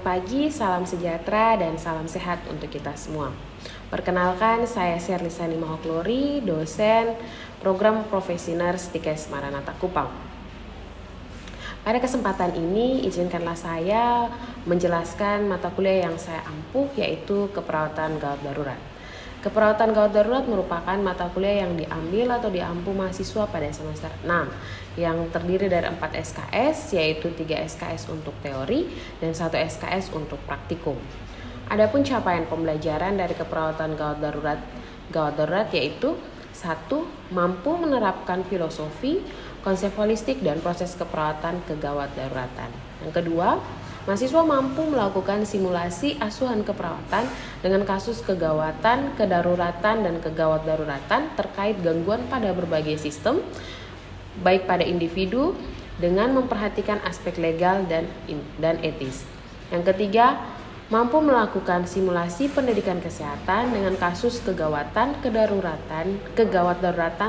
pagi, salam sejahtera dan salam sehat untuk kita semua. Perkenalkan, saya Sherlisani Mahoklori, dosen program Profesi Nurse di KS Maranatha Kupang. Pada kesempatan ini, izinkanlah saya menjelaskan mata kuliah yang saya ampuh, yaitu keperawatan gawat darurat. Keperawatan gawat darurat merupakan mata kuliah yang diambil atau diampu mahasiswa pada semester 6 yang terdiri dari 4 SKS, yaitu 3 SKS untuk teori dan 1 SKS untuk praktikum. Adapun capaian pembelajaran dari keperawatan gawat darurat yaitu 1. Mampu menerapkan filosofi, konsep holistik dan proses keperawatan kegawat daruratan. Yang kedua, mahasiswa mampu melakukan simulasi asuhan keperawatan dengan kasus kegawatan, kedaruratan, dan kegawat daruratan terkait gangguan pada berbagai sistem, baik pada individu dengan memperhatikan aspek legal dan etis. Yang ketiga, mampu melakukan simulasi pendidikan kesehatan dengan kasus kegawat daruratan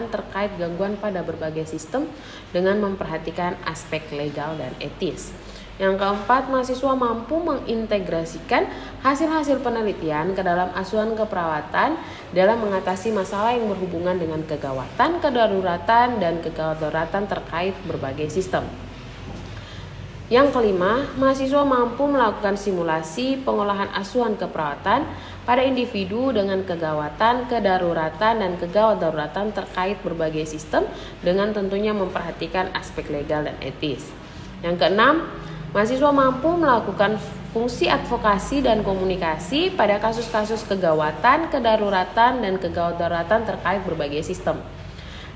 terkait gangguan pada berbagai sistem dengan memperhatikan aspek legal dan etis. Yang keempat, mahasiswa mampu mengintegrasikan hasil-hasil penelitian ke dalam asuhan keperawatan dalam mengatasi masalah yang berhubungan dengan kegawatan, kedaruratan, dan kegawat daruratan terkait berbagai sistem. Yang kelima, mahasiswa mampu melakukan simulasi pengolahan asuhan keperawatan pada individu dengan kegawatan, kedaruratan, dan kegawat daruratan terkait berbagai sistem dengan tentunya memperhatikan aspek legal dan etis. Yang keenam, mahasiswa mampu melakukan fungsi advokasi dan komunikasi pada kasus-kasus kegawatan, kedaruratan, dan kegawat daruratan terkait berbagai sistem.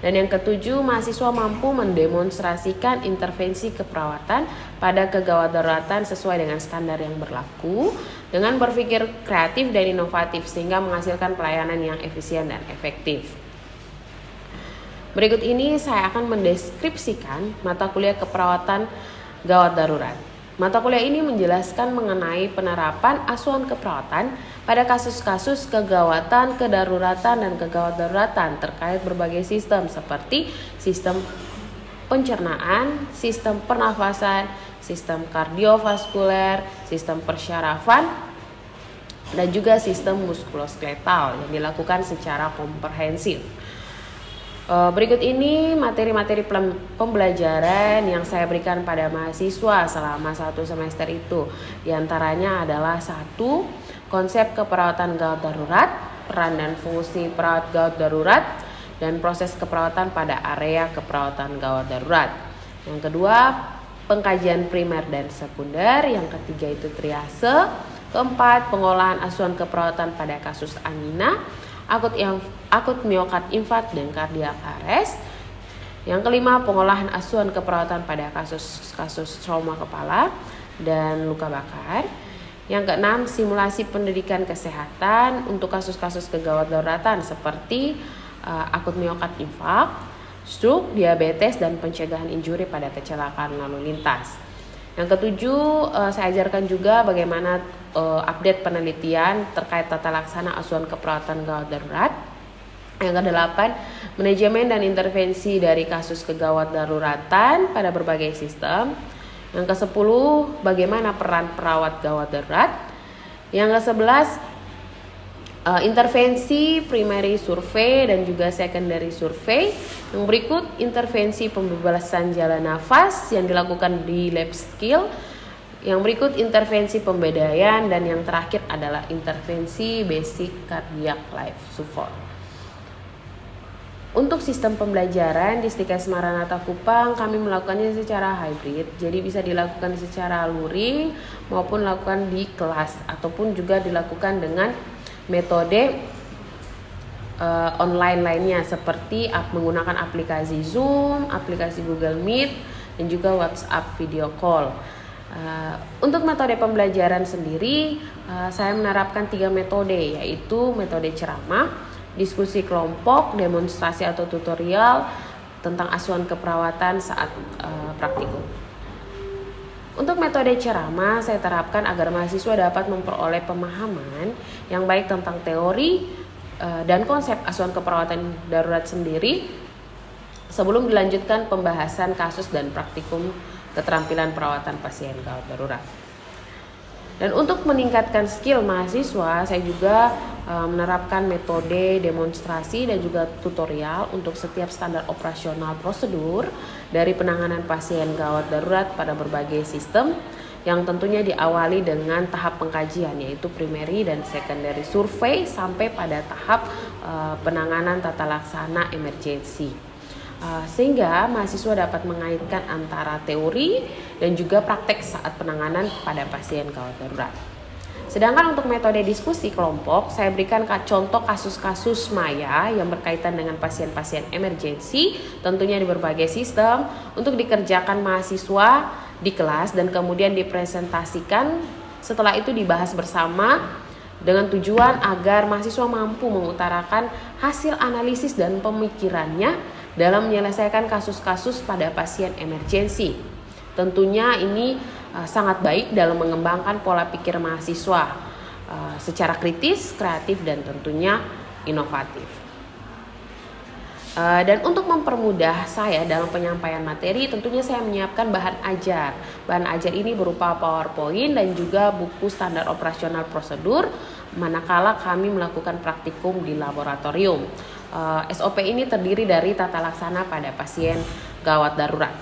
Dan yang ketujuh, mahasiswa mampu mendemonstrasikan intervensi keperawatan pada kegawat daruratan sesuai dengan standar yang berlaku dengan berpikir kreatif dan inovatif sehingga menghasilkan pelayanan yang efisien dan efektif. Berikut ini saya akan mendeskripsikan mata kuliah keperawatan gawat darurat. Mata kuliah ini menjelaskan mengenai penerapan asuhan keperawatan pada kasus-kasus kegawatan, kedaruratan, dan kegawat daruratan terkait berbagai sistem seperti sistem pencernaan, sistem pernafasan, sistem kardiovaskuler, sistem persyarafan, dan juga sistem muskuloskeletal yang dilakukan secara komprehensif. Berikut ini materi-materi pembelajaran yang saya berikan pada mahasiswa selama 1 semester itu. Di antaranya adalah 1. Konsep keperawatan gawat darurat, peran dan fungsi perawat gawat darurat, dan proses keperawatan pada area keperawatan gawat darurat. Yang kedua, pengkajian primer dan sekunder. Yang ketiga itu triase. Keempat, pengolahan asuhan keperawatan pada kasus angina, akut miokard infarkt dan kardiak arrest. Yang kelima, pengolahan asuhan keperawatan pada kasus trauma kepala dan luka bakar. Yang keenam, simulasi pendidikan kesehatan untuk kasus-kasus kegawat daruratan seperti akut miokard infarkt, stroke, diabetes, dan pencegahan injuri pada kecelakaan lalu lintas. Yang ketujuh, saya ajarkan juga bagaimana update penelitian terkait tata laksana asuhan keperawatan gawat darurat. Yang kedelapan, manajemen dan intervensi dari kasus kegawat daruratan pada berbagai sistem. Yang kesepuluh, bagaimana peran perawat gawat darurat. Yang kesebelas, intervensi primary survei dan juga secondary survei. Yang berikut, intervensi pembebasan jalan nafas yang dilakukan di lab skill. Yang berikut, intervensi pembedaian, dan yang terakhir adalah intervensi basic cardiac life support. Untuk sistem pembelajaran di STIKes Maranatha Kupang, kami melakukannya secara hybrid, jadi bisa dilakukan secara luring maupun dilakukan di kelas ataupun juga dilakukan dengan metode online lainnya seperti menggunakan aplikasi Zoom, aplikasi Google Meet, dan juga WhatsApp video call. Untuk metode pembelajaran sendiri, saya menerapkan 3 metode, yaitu metode ceramah, diskusi kelompok, demonstrasi atau tutorial tentang asuhan keperawatan saat praktikum. Untuk metode ceramah, saya terapkan agar mahasiswa dapat memperoleh pemahaman yang baik tentang teori dan konsep asuhan keperawatan darurat sendiri sebelum dilanjutkan pembahasan kasus dan praktikum keterampilan perawatan pasien gawat darurat. Dan untuk meningkatkan skill mahasiswa, saya juga menerapkan metode demonstrasi dan juga tutorial untuk setiap standar operasional prosedur dari penanganan pasien gawat darurat pada berbagai sistem, yang tentunya diawali dengan tahap pengkajian, yaitu primary dan secondary survei sampai pada tahap penanganan tata laksana emergensi. Sehingga mahasiswa dapat mengaitkan antara teori dan juga praktek saat penanganan pada pasien gawat darurat. Sedangkan untuk metode diskusi kelompok, saya berikan contoh kasus-kasus maya yang berkaitan dengan pasien-pasien emergensi, tentunya di berbagai sistem, untuk dikerjakan mahasiswa di kelas dan kemudian dipresentasikan. Setelah itu dibahas bersama dengan tujuan agar mahasiswa mampu mengutarakan hasil analisis dan pemikirannya dalam menyelesaikan kasus-kasus pada pasien emergensi. Tentunya ini sangat baik dalam mengembangkan pola pikir mahasiswa secara kritis, kreatif, dan tentunya inovatif. Dan untuk mempermudah saya dalam penyampaian materi, tentunya saya menyiapkan bahan ajar. Bahan ajar ini berupa PowerPoint dan juga buku standar operasional prosedur manakala kami melakukan praktikum di laboratorium. SOP ini terdiri dari tata laksana pada pasien gawat darurat.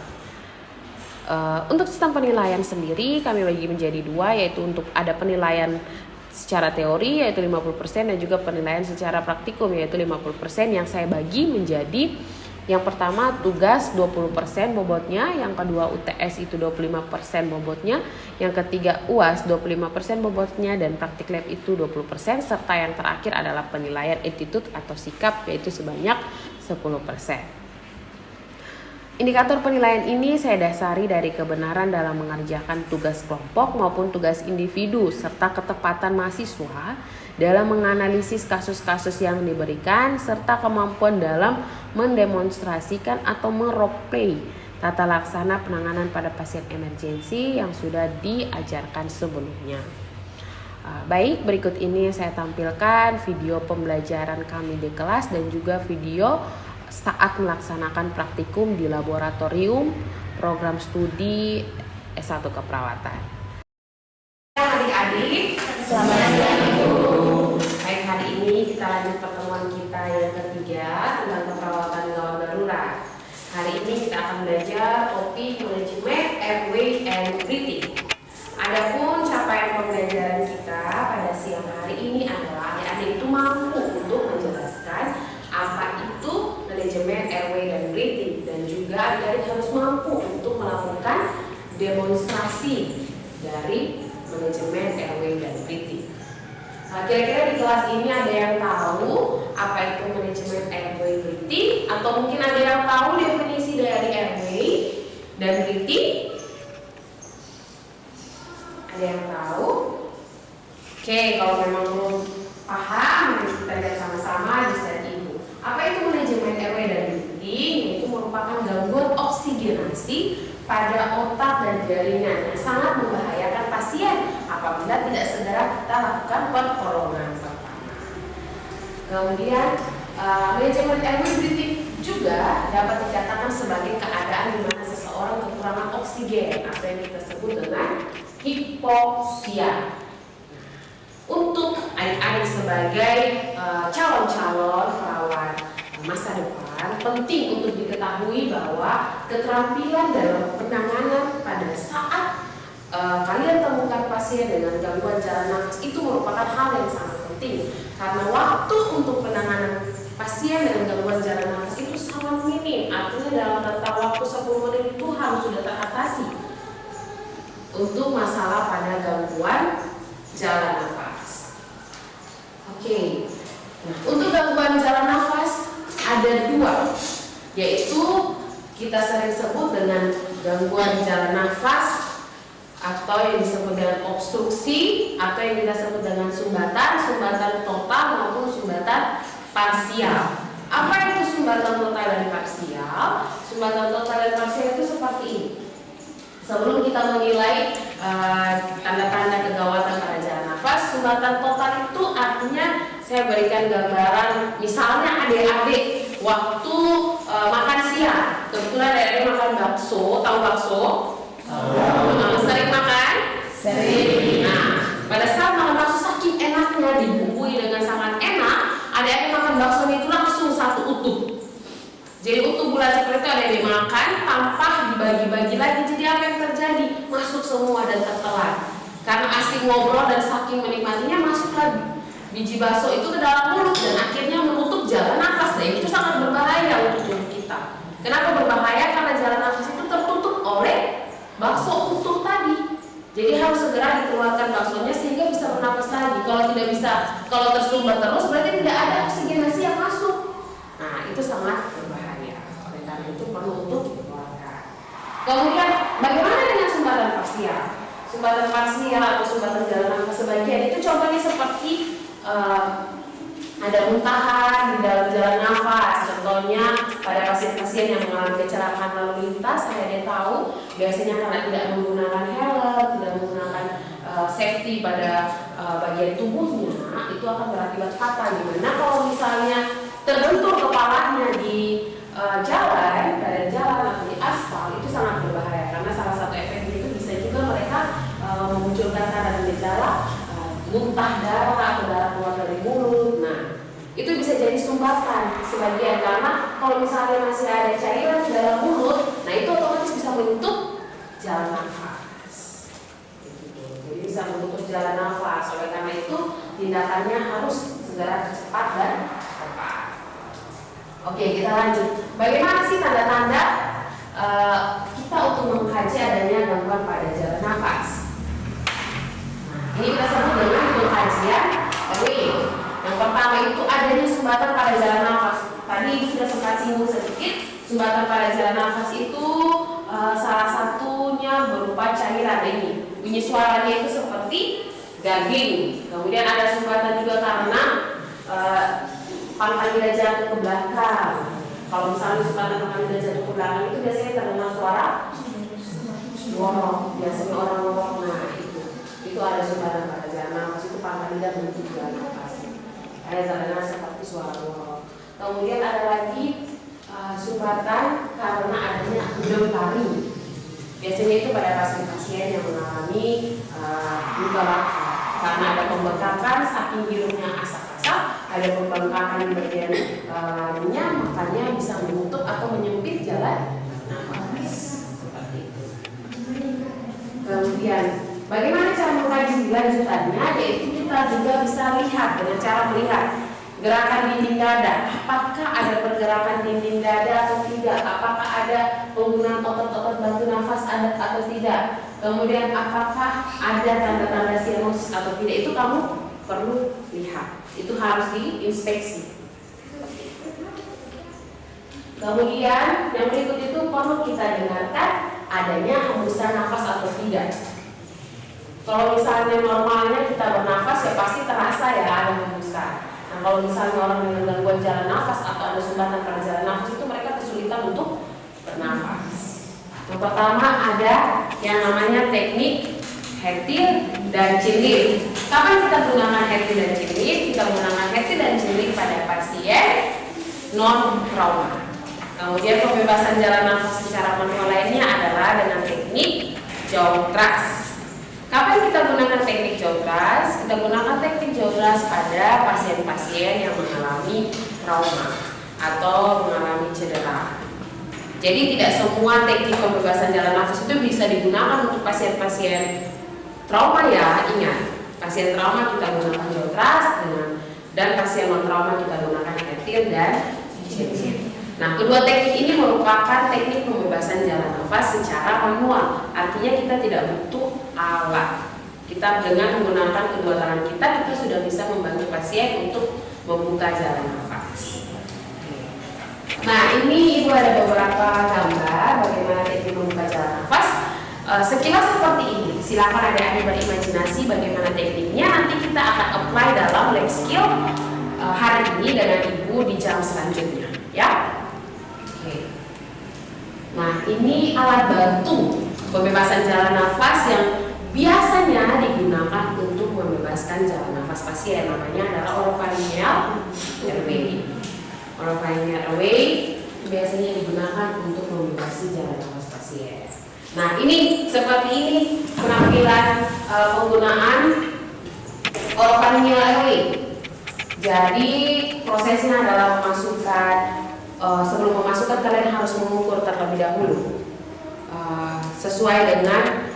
Untuk sistem penilaian sendiri kami bagi menjadi dua, yaitu untuk ada penilaian secara teori yaitu 50% dan juga penilaian secara praktikum yaitu 50%, yang saya bagi menjadi yang pertama tugas 20% bobotnya, yang kedua UTS itu 25% bobotnya, yang ketiga UAS 25% bobotnya, dan praktik lab itu 20%, serta yang terakhir adalah penilaian attitude atau sikap yaitu sebanyak 10%. Indikator penilaian ini saya dasari dari kebenaran dalam mengerjakan tugas kelompok maupun tugas individu, serta ketepatan mahasiswa dalam menganalisis kasus-kasus yang diberikan, serta kemampuan dalam mendemonstrasikan atau meroleplay tata laksana penanganan pada pasien emergensi yang sudah diajarkan sebelumnya. Baik, berikut ini saya tampilkan video pembelajaran kami di kelas dan juga video saat melaksanakan praktikum di laboratorium program studi S1 Keperawatan. Adik-adik, selamat siang Ibu. Baik, hari ini kita lanjut pertemuan kita yang ketiga tentang keperawatan gawat darurat. Hari ini kita akan belajar topik manajemen airway and breathing. Adapun capaian pembelajaran kita pada siang hari ini adalah adik-adik itu mampu untuk menjelaskan apa itu manajemen airway dan breathing, dan juga adik-adik harus mampu untuk melakukan demonstrasi dari manajemen airway dan breathing. Kira-kira di kelas ini ada yang tahu apa itu manajemen airway breathing, atau mungkin ada yang tahu definisi dari airway dan breathing? Ada yang tahu? Oke, kalau memang belum paham, kita lihat sama-sama di slide Ibu. Apa itu manajemen airway dan breathing? Yaitu merupakan gangguan oksigenasi pada otak dan jaringan yang sangat membahayakan pasien apabila tidak segera kita lakukan pertolongan pertama. Kemudian manajemen airway breathing juga dapat dikatakan sebagai keadaan di mana seseorang kekurangan oksigen atau yang kita sebut dengan hipoksia. Untuk adik-adik sebagai calon-calon perawat masa depan, penting untuk diketahui bahwa keterampilan dalam penanganan pada saat kalian temukan pasien dengan gangguan jalan nafas itu merupakan hal yang sangat penting, karena waktu untuk penanganan pasien dengan gangguan jalan nafas itu sangat minim. Artinya dalam rentang waktu 10 menit itu harus sudah teratasi untuk masalah pada gangguan jalan nafas. Oke. Nah, untuk gangguan jalan nafas ada dua, yaitu kita sering sebut dengan gangguan jalan nafas atau yang disebut dengan obstruksi, atau yang kita sebut dengan sumbatan total maupun sumbatan parsial. Apa itu sumbatan total dan parsial? Sumbatan total dan parsial itu seperti ini. Sebelum kita menilai tanda-tanda kegawatan pada jalan nafas, sumbatan total itu artinya saya berikan gambaran, misalnya adik-adik waktu makan siang, kebetulan adik-adik makan bakso, tahu bakso? Sering makan? Sering. Nah, pada saat makan bakso saking enaknya, dibumbui dengan sangat enak, ada yang makan bakso itu langsung satu utuh. Jadi utuh gula coklat itu ada yang dimakan tanpa dibagi-bagi lagi. Jadi apa yang terjadi? Masuk semua dan tertelan. Karena asik ngobrol dan saking menikmatinya, masuklah biji bakso itu ke dalam mulut dan akhirnya menutup jalan nafas. Dan itu sangat berbahaya untuk tubuh kita. Kenapa berbahaya? Karena jalan nafas itu tertutup oleh bakso utuh tadi. Jadi harus segera dikeluarkan baksonya sehingga bisa bernapas lagi. Kalau tidak bisa, kalau tersumbat terus berarti tidak ada oksigenasi yang masuk. Nah, itu sangat berbahaya. Oleh karena itu perlu untuk dikeluarkan. Kemudian bagaimana dengan sumbatan parsial? Sumbatan parsial atau sumbatan jalan nafas sebagian itu contohnya seperti ada muntahan di dalam jalan nafas. Contohnya pada pasien-pasien yang mengalami kecelakaan lalu lintas, saya tahu biasanya karena tidak menggunakan helm, tidak menggunakan safety pada bagian tubuhnya, itu akan berakibat fatal. Dimana kalau misalnya terbentur kepalanya di jalan, badan jalan atau di aspal, itu sangat berbahaya karena salah satu efeknya itu bisa juga mereka memunculkan tanda gejala muntah darah atau darah keluar dari mulut. Nah, itu bisa jadi sumbatan sebagian karena kalau misalnya masih ada cairan di dalam mulut, nah itu otomatis bisa menutup jalan nafas. Jadi bisa menutup jalan nafas. Oleh karena itu tindakannya harus segera cepat dan tepat. Oke, kita lanjut. Bagaimana sih tanda-tanda kita untuk mengkaji adanya gangguan pada jalan nafas? Ini kita sebut dengan pengkajian airway. Yang pertama itu adanya sumbatan pada jalan nafas. Tadi sudah sempat singgung sedikit. Sumbatan pada jalan nafas itu salah satunya berupa cairan ini. Bunyi suaranya itu seperti gagging. Kemudian ada sumbatan juga karena pangkal lidah jatuh ke belakang. Kalau misalnya sumbatan pangkal lidah jatuh ke belakang itu biasanya terdengar suara ngorok. Biasanya orang ngorok. Nah, itu ada sumbatan pada jalan nafas, itu pangkal lidah menutup jalan nafas. Ada terdengar seperti suara ngorok. Kemudian ada lagi sumbatan karena adanya udang taring. Biasanya itu pada pasien-pasien yang mengalami luka bakar karena ada pembengkakan saking hirupnya asap-asap, ada pembengkakan di bagian larinya, makanya bisa menutup atau menyempit jalan nafas seperti itu. Kemudian bagaimana cara mengkaji lanjutannya? Yaitu kita juga bisa lihat dengan cara melihat gerakan dinding dada. Apakah ada pergerakan dinding dada atau tidak? Apakah ada penggunaan otot-otot bantu nafas ada atau tidak? Kemudian apakah ada tanda-tanda sianosis atau tidak? Itu kamu perlu lihat. Itu harus diinspeksi. Kemudian yang berikut itu perlu kita dengarkan adanya hembusan nafas atau tidak. Kalau misalnya normalnya kita bernafas ya pasti terasa ya ada hembusan. Nah kalau misalnya orang dengan gangguan jalan nafas atau ada sumbatan pada jalan nafas itu mereka kesulitan untuk bernafas. Yang pertama ada yang namanya teknik Hertel dan Chin-Lift. Kapan kita menggunakan Hertel dan Chin-Lift? Kita menggunakan Hertel dan Chin-Lift pada pasien non trauma. Kemudian pembebasan jalan nafas secara manual lainnya adalah dengan teknik jaw thrust. Kapan kita gunakan teknik jaw thrust? Kita gunakan teknik jaw thrust pada pasien-pasien yang mengalami trauma atau mengalami cedera. Jadi tidak semua teknik pembebasan jalan nafas itu bisa digunakan untuk pasien-pasien trauma ya. Ingat, pasien trauma kita gunakan jaw thrust dan pasien non trauma kita gunakan Hertel dan Chin-Lift. Nah, kedua teknik ini merupakan teknik pembebasan jalan nafas secara manual. Artinya kita tidak butuh alat. Kita dengan menggunakan kedua tangan kita sudah bisa membantu pasien untuk membuka jalan nafas. Nah, ini Ibu ada beberapa gambar bagaimana teknik membuka jalan nafas. Sekilas seperti ini. Silakan adik-adik berimajinasi bagaimana tekniknya. Nanti kita akan apply dalam lab skill hari ini dengan Ibu di jam selanjutnya, ya. Nah, ini alat bantu pembebasan jalan nafas yang biasanya digunakan untuk membebaskan jalan nafas pasien. Namanya adalah oropharyngeal airway. Oropharyngeal airway biasanya digunakan untuk membebaskan jalan nafas pasien. Nah, ini seperti ini penampilan penggunaan orofaringeal airway. Jadi prosesnya adalah memasukkan, sebelum memasukkan kalian harus mengukur terlebih dahulu sesuai dengan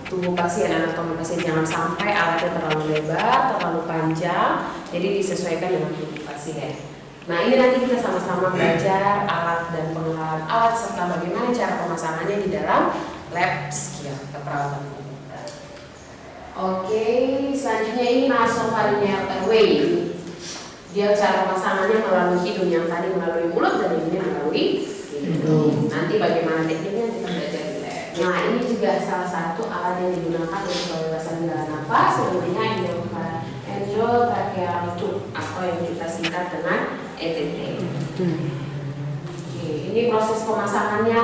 tubuh pasien, anatomi pasien. Jangan sampai alatnya terlalu lebar, terlalu panjang, jadi disesuaikan dengan tubuh pasien. Nah, ini nanti kita sama-sama belajar alat dan pengenalan alat serta bagaimana cara pemasangannya di dalam lab skill keperawatan komputer. Oke, selanjutnya ini nasopharyngeal airway. Dia cara pemasangannya melalui hidung, yang tadi melalui mulut dan ini melalui hidung. Nanti bagaimana tekniknya kita belajar di lab. Nah, ini juga salah satu alat yang digunakan untuk pembebasan udara nafas, namanya endotracheal tube atau yang kita singkat dengan ETT. Oke, ini proses pemasangannya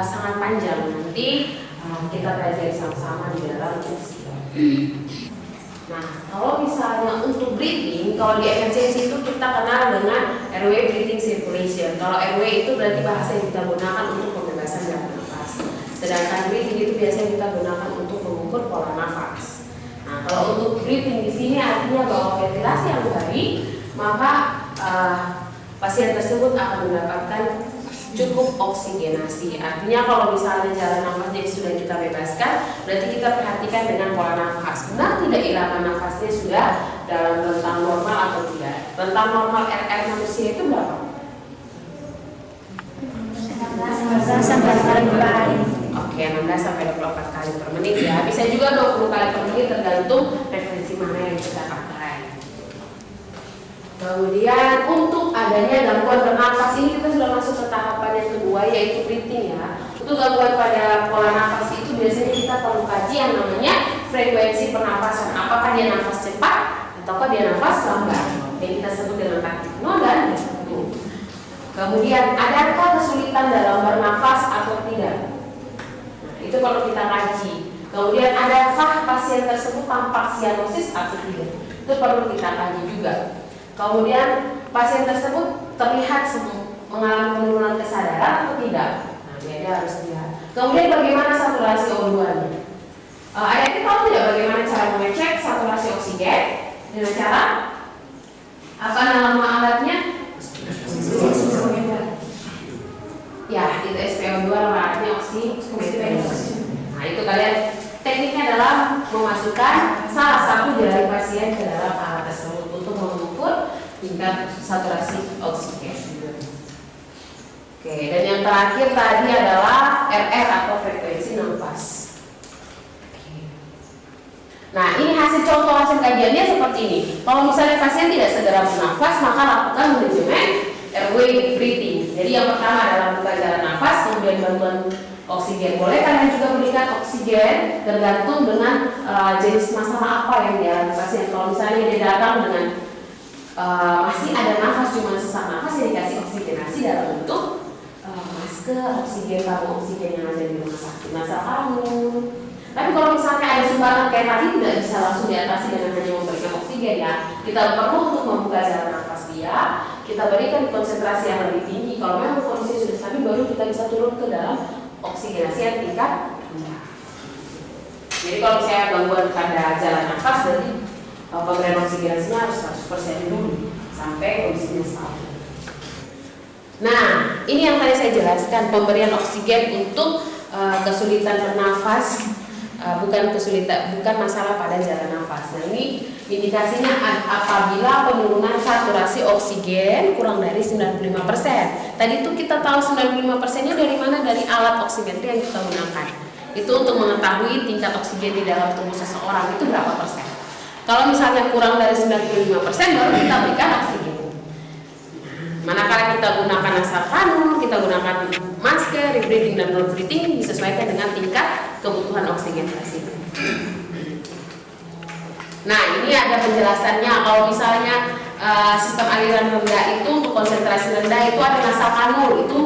sangat panjang. Nanti kita pelajari sama-sama di dalam kursus. Nah, kalau misalnya untuk breathing, kalau di emergency itu kita kenal dengan airway breathing circulation. Kalau airway itu berarti bahasa yang kita gunakan untuk pembebasan udara nafas. Sedangkan breathing itu biasanya kita gunakan untuk mengukur pola nafas. Nah, kalau untuk breathing di sini artinya bahwa ventilasi yang baik, maka pasien tersebut akan mendapatkan cukup oksigenasi. Artinya kalau misalnya jalan nafasnya sudah kita bebaskan, berarti kita perhatikan dengan pola nafas. Benar tidak irama nafasnya sudah dalam rentang normal atau tidak? Rentang normal RR manusia itu berapa? 16 sampai 24 kali. Oke, 16 sampai 24 kali per menit ya. Bisa juga 20 kali per menit tergantung frekuensi mana yang kita pakai. Kemudian untuk adanya gangguan bernafas, ini kita sudah masuk ke tahapan yang kedua, yaitu breathing ya. Untuk gangguan pada pola nafas itu biasanya kita perlu kaji yang namanya frekuensi pernapasan. Apakah dia nafas cepat ataukah dia nafas lambat, yang kita sebut dengan taktik no dan no. Kemudian adakah kesulitan dalam bernafas atau tidak? Nah, itu perlu kita kaji. Kemudian adakah pasien tersebut tampak sianosis atau tidak? Itu perlu kita kaji juga. Kemudian pasien tersebut terlihat mengalami penurunan kesadaran atau tidak? Nah, dia harus lihat. Kemudian bagaimana saturasi O2-nya? Ayah tahu tidak bagaimana cara mengecek saturasi oksigen? Dengan cara apa nama alatnya? Ya, itu SpO2, alatnya oksigen. Nah, itu kalian tekniknya adalah memasukkan salah satu dari pasien ke dalam alat tersebut untuk mengukur tingkat saturasi oksigen. Oke, dan yang terakhir tadi adalah RR atau frekuensi nafas. Nah, ini hasil contoh hasil kajiannya seperti ini. Kalau misalnya pasien tidak segera bernafas, maka lakukan manajemen airway breathing. Jadi yang pertama adalah buka jalan nafas, kemudian bantuan oksigen. Boleh kalian juga berikan oksigen tergantung dengan jenis masalah apa yang dialami pasien. Kalau misalnya dia datang dengan masih ada nafas cuma sesak nafas, ya dikasih oksigenasi dalam bentuk masker, oksigen, tabung oksigen yang ada di rumah sakit. Masalah kamu. Tapi kalau misalnya ada sumbangan kayak tadi, tidak bisa langsung diatasi dengan hanya memberikan oksigen ya. Kita perlu untuk membuka jalan nafas dia, kita berikan konsentrasi yang lebih tinggi. Kalau memang kondisi sudah stabil, baru kita bisa turun ke dalam oksigenasi yang tingkat rendah. Jadi kalau misalnya gangguan pada jalan nafas, berarti pemberian oksigenasinya harus 100% dulu sampai kondisinya stabil. Nah, ini yang tadi saya jelaskan, pemberian oksigen untuk kesulitan bernafas. Bukan masalah pada jalan nafas. Nah, ini indikasinya apabila penurunan saturasi oksigen kurang dari 95%. Tadi itu kita tahu 95%-nya dari mana? Dari alat oximetri yang kita gunakan. Itu untuk mengetahui tingkat oksigen di dalam tubuh seseorang itu berapa persen. Kalau misalnya kurang dari 95%, baru kita berikan oksigen. Manakala kita gunakan asal kanul, kita gunakan masker, rebreathing dan non breathing disesuaikan dengan tingkat kebutuhan oksigen pasien. Nah, ini ada penjelasannya. Kalau misalnya sistem aliran rendah itu untuk konsentrasi rendah itu ada nasal kanul itu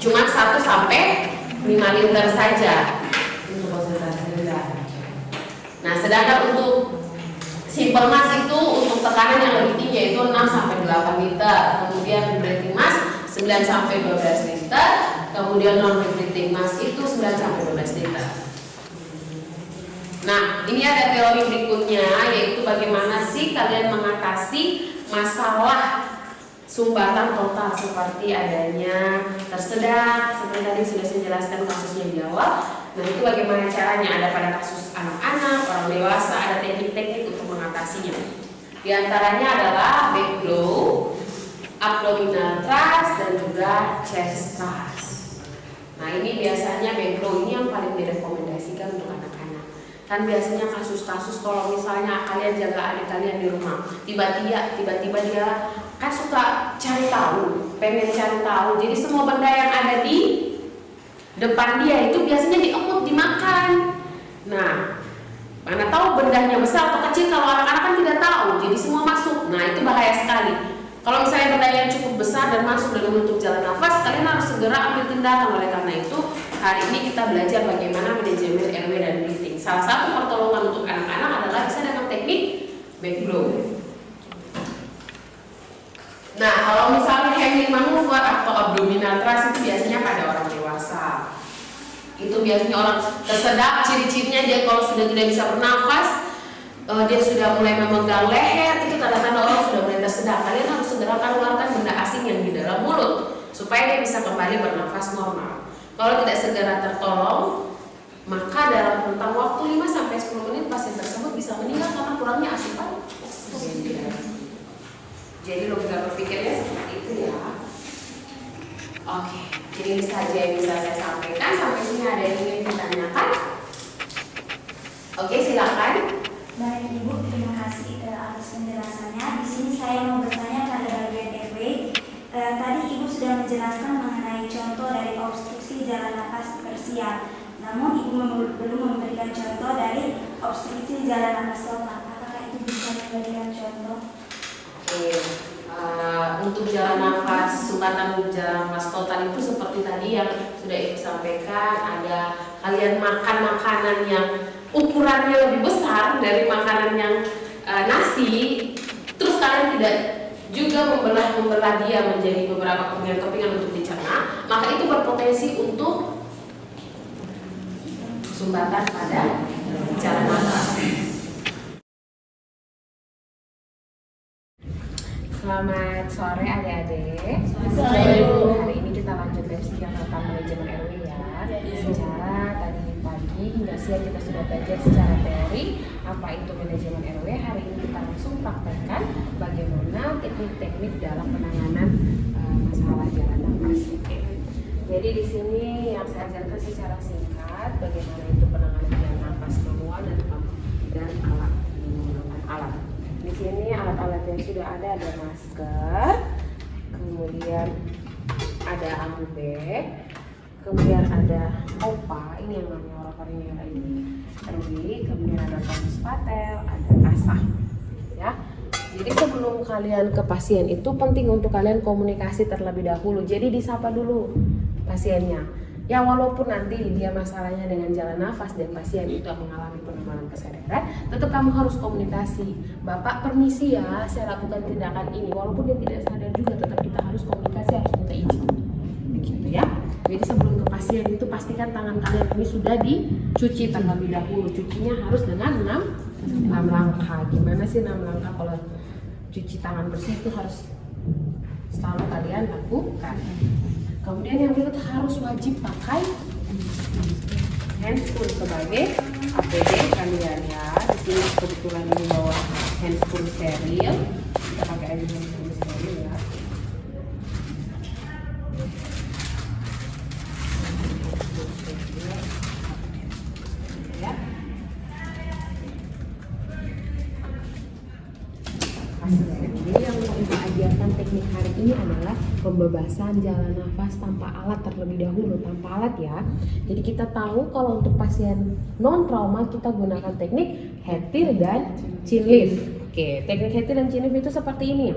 cuma 1 sampai 5 liter saja untuk konsentrasi rendah. Nah, sedangkan untuk simple mass itu untuk tekanan yang lebih tinggi yaitu 6 sampai 8 liter. Kemudian rebreathing mass 9 sampai 12 liter. Kemudian non rebreathing mass itu 9 sampai 12 liter. Nah, ini ada teori berikutnya, yaitu bagaimana sih kalian mengatasi masalah sumbatan total seperti adanya tersedak, seperti tadi sudah saya jelaskan kasusnya di awal. Nah, itu bagaimana caranya, ada pada kasus anak-anak, orang dewasa, ada teknik-teknik untuk mengatasinya. Di antaranya adalah back blow, abdominal thrust, dan juga chest thrust. Nah, ini biasanya back blow ini yang paling direkomendasikan untuk anak-anak. Kan biasanya kasus-kasus kalau misalnya kalian jaga adik kalian di rumah, tiba-tiba dia kan suka cari tahu, pengen cari tahu. Jadi semua benda yang ada di depan dia itu biasanya diemut, dimakan. Nah, mana tahu bendanya besar atau kecil, kalau anak-anak kan tidak tahu, jadi semua masuk. Nah, itu bahaya sekali. Kalau misalnya bendanya yang cukup besar dan masuk dan menutup jalan nafas, kalian harus segera ambil tindakan. Oleh karena itu, hari ini kita belajar bagaimana manajemen airway dan breathing. Salah satu pertolongan untuk anak-anak adalah bisa dengan teknik back blow. Nah, kalau misalnya hanging maneuver atau abdominal thrust itu biasanya pada orang dewasa. Itu biasanya orang tersedak, ciri-cirinya dia kalau sudah tidak bisa bernafas, dia sudah mulai memegang leher, itu tanda-tanda orang sudah mulai tersedak. Kalian harus segera keluarkan benda asing yang di dalam mulut supaya dia bisa kembali bernafas normal. Kalau tidak segera tertolong, maka dalam rentang waktu 5-10 menit pasien tersebut bisa meninggal karena kurangnya asupan oksigen. Jadi logika berpikirnya seperti itu ya. Oke, ini saja yang bisa saya sampaikan. Sampai sini ada yang ingin ditanyakan? Oke, silakan. Baik Ibu, terima kasih atas penjelasannya. Di sini saya mau bertanya pada bagian airway. Tadi Ibu sudah menjelaskan mengenai contoh dari obstruksi jalan napas parsial. Namun Ibu belum memberikan contoh dari obstruksi jalan napas total. Apakah itu bisa memberikan contoh? Oke, untuk jalan nafas, sumbatan jalan nafas total itu seperti tadi yang sudah Ibu sampaikan, ada kalian makan makanan yang ukurannya lebih besar dari makanan yang nasi, terus kalian tidak juga membelah dia menjadi beberapa kepingan-kepingan untuk dicerna, maka itu berpotensi untuk sumbatan pada jalan nafas. Selamat sore adik-adik. Hari ini kita lanjut dari sekian tentang manajemen airway ya. Secara tadi pagi hingga siang kita sudah belajar secara teori apa itu manajemen airway. Hari ini kita langsung praktekkan bagaimana teknik-teknik dalam penanganan masalah jalan nafas. Jadi di sini yang saya ajarkan secara singkat bagaimana itu penanganan jalan nafas manual dan alat menggunakan alat. Di sini alat-alat yang sudah ada masker, kemudian ada ambu-bag, kemudian ada OPA, ini yang namanya orofaringel airway, kemudian ada tonus patel, ada asah, ya. Jadi sebelum kalian ke pasien itu penting untuk kalian komunikasi terlebih dahulu. Jadi disapa dulu pasiennya. Ya walaupun nanti dia masalahnya dengan jalan nafas dan pasien itu mengalami penurunan kesadaran, tetap kamu harus komunikasi. Bapak permisi ya, saya lakukan tindakan ini. Walaupun dia tidak sadar juga, tetap kita harus komunikasi, harus minta izin. Begitu ya. Jadi sebelum ke pasien itu pastikan tangan kalian ini sudah dicuci terlebih dahulu. Cucinya harus dengan 6 langkah. Gimana sih 6 langkah kalau cuci tangan bersih itu harus selalu kalian lakukan. Kemudian yang berikut harus wajib pakai handscoon sebagai APD kalian ya. Di sini kebetulan ini bawa handscoon steril, kita pakai aja handscoon steril ya. Jadi yang mau Ibu ajarkan teknik hari ini adalah pembebasan jalan nafas tanpa alat terlebih dahulu, tanpa alat ya. Jadi kita tahu kalau untuk pasien non trauma kita gunakan teknik head tilt dan chin lift. Oke, teknik head tilt dan chin lift itu seperti ini.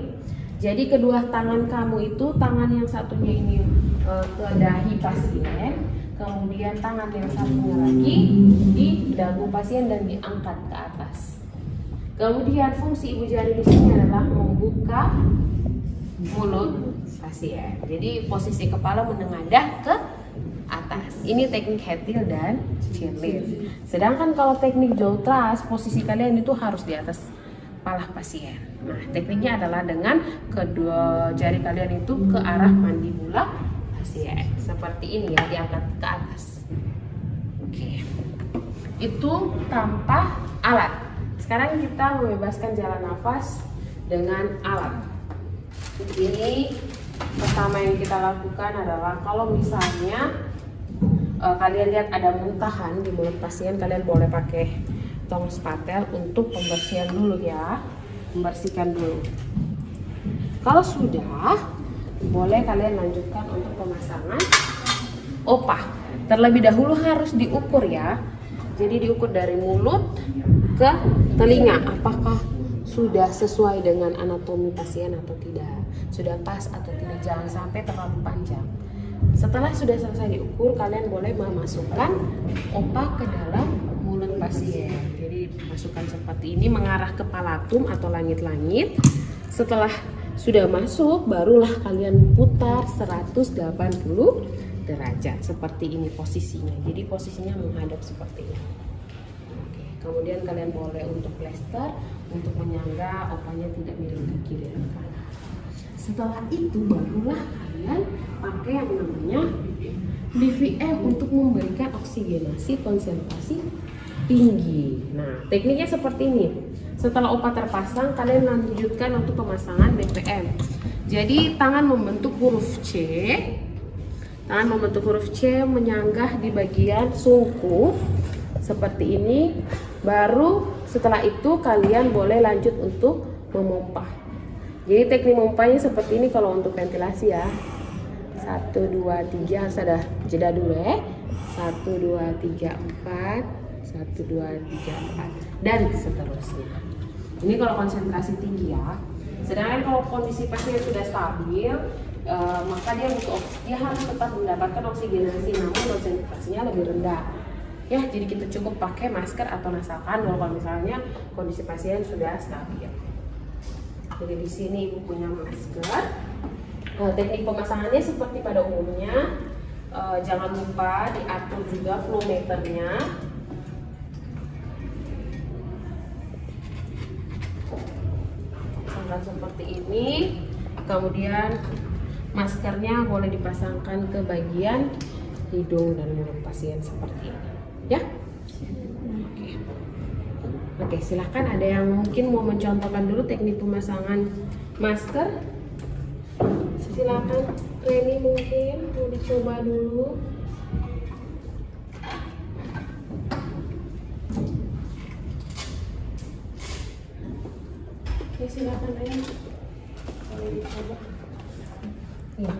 Jadi kedua tangan kamu itu, tangan yang satunya ini ke dahi pasien, kemudian tangan yang satunya lagi di dagu pasien dan diangkat ke atas. Kemudian fungsi ibu jari di sini adalah membuka mulut pasien. Jadi posisi kepala menengadah ke atas. ini teknik head till dan chin lift. Sedangkan kalau teknik jaw thrust, posisi kalian itu harus di atas kepala pasien. Nah, tekniknya adalah dengan kedua jari kalian itu ke arah mandibula pasien. Seperti ini ya, diangkat ke atas. Oke. Itu tanpa alat. Sekarang kita membebaskan jalan nafas dengan alat. Ini pertama yang kita lakukan adalah kalau misalnya kalian lihat ada muntahan di mulut pasien, kalian boleh pakai tong spatel untuk pembersihan dulu ya, membersihkan dulu. Kalau sudah, boleh kalian lanjutkan untuk pemasangan OPA. Terlebih dahulu harus diukur ya, jadi diukur dari mulut ke telinga, apakah sudah sesuai dengan anatomi pasien atau tidak, sudah pas atau tidak, jangan sampai terlalu panjang. Setelah sudah selesai diukur, kalian boleh memasukkan OPA ke dalam mulut pasien. Jadi masukkan seperti ini, mengarah ke palatum atau langit-langit. Setelah sudah masuk, barulah kalian putar 180 derajat seperti ini posisinya. Jadi posisinya menghadap seperti ini. Oke, kemudian kalian boleh untuk plester, untuk menyangga opanya tidak miring ke kiri dan kanan. Setelah itu barulah kalian pakai yang namanya BVM untuk memberikan oksigenasi konsentrasi tinggi. Nah, tekniknya seperti ini. Setelah OPA terpasang, kalian lanjutkan untuk pemasangan BVM. Jadi tangan membentuk huruf C. Tangan membentuk huruf C, menyanggah di bagian sungkup seperti ini. Baru setelah itu kalian boleh lanjut untuk memompa. Jadi teknik memompanya seperti ini kalau untuk ventilasi ya. 1, 2, 3, harus ada jeda dulu ya. 1, 2, 3, 4, 1, 2, 3, 4 dan seterusnya. Ini kalau konsentrasi tinggi ya. Sedangkan kalau kondisi pasien sudah stabil, maka dia harus tetap mendapatkan oksigenasi, namun konsentrasinya lebih rendah. Ya, jadi kita cukup pakai masker atau nasal kanul kalau misalnya kondisi pasien sudah stabil. Jadi di sini ibu punya masker. Teknik pemasangannya seperti pada umumnya. Jangan lupa diatur juga flow meternya. Pasangkan seperti ini. Kemudian maskernya boleh dipasangkan ke bagian hidung dan mulut pasien seperti ini. Ya. Oke, silahkan ada yang mungkin mau mencontohkan dulu teknik pemasangan masker. Silakan, Reni mungkin mau dicoba dulu. Oke, silakan Reni. Boleh dicoba. Iya.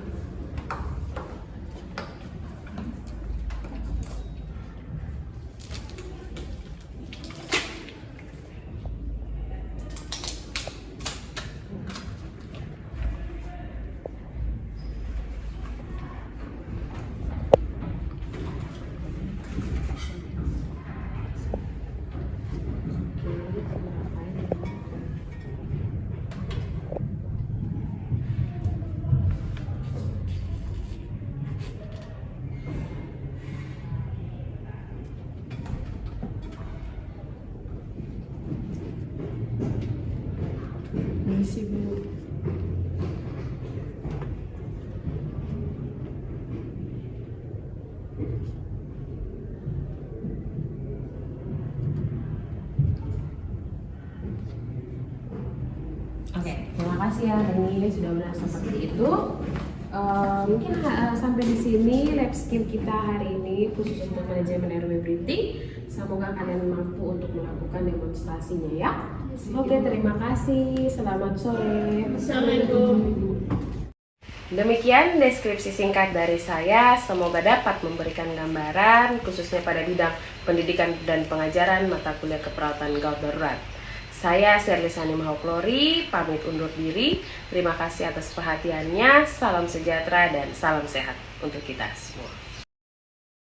Isi dulu. Oke, terima kasih ya Reni sudah benar seperti itu. Mungkin sampai di sini lab skill kita hari ini khusus untuk manajemen airway breathing. Semoga kalian mampu untuk melakukan demonstrasinya ya. Oke, terima kasih. Selamat sore. Assalamualaikum. Demikian deskripsi singkat dari saya. Semoga dapat memberikan gambaran khususnya pada bidang pendidikan dan pengajaran mata kuliah keperawatan gawat darurat. Saya Sherlisani Mahoklori, pamit undur diri. Terima kasih atas perhatiannya. Salam sejahtera dan salam sehat untuk kita semua.